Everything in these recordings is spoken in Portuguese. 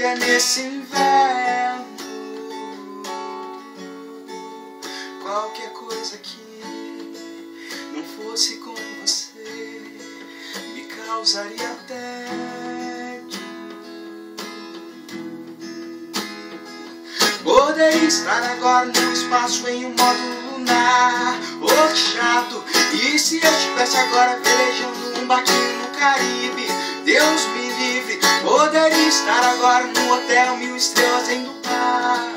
faria nesse inverno? Qualquer coisa que não fosse com você me causaria tédio. Poderia estar agora no espaço em um modo lunar. Oh, que chato! E se eu estivesse agora velejando um barquinho no Caribe? Deus me livre! Poderia estar agora num hotel 1000 estrelas em Dubai.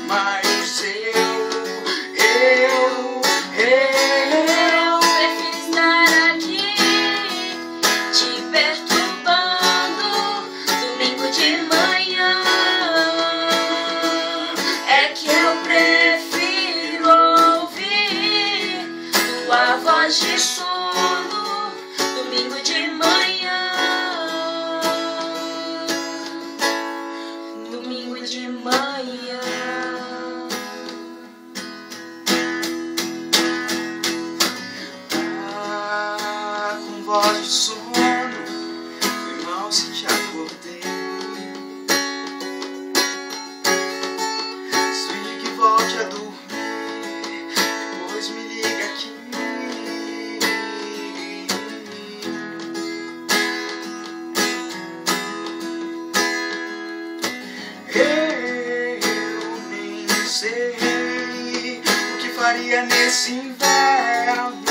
Mas eu prefiro estar aqui te perturbando domingo de manhã. É que eu prefiro ouvir tua voz de sono domingo de manhã. Domingo de manhã. Com voz de sono, foi mal se te acordei. Desligue e volte a dormir, depois me liga aqui. Eu nem sei o que faria nesse inverno.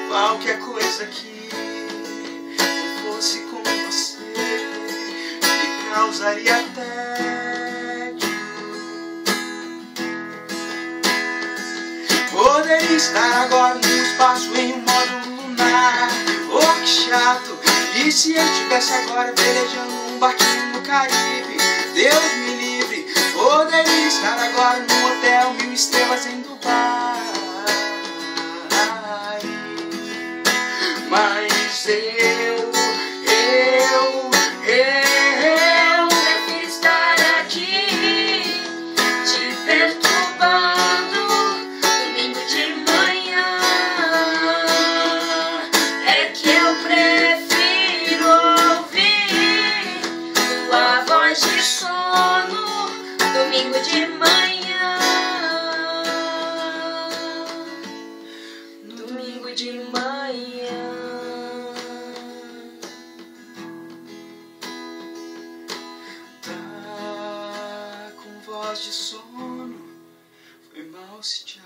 Qualquer coisa que não fosse com você me causaria tédio. Poderia estar agora no espaço em um modo lunar. Oh, que chato! E se eu estivesse agora velejando um barquinho no Caribe? Deus me livre! Poderia estar agora num hotel 1000 estrelas em Dubai. Mas eu prefiro estar aqui te perturbando domingo de manhã. É que eu prefiro ouvir tua voz de sono domingo de manhã. Domingo de manhã. Tá com voz de sono, foi mal se te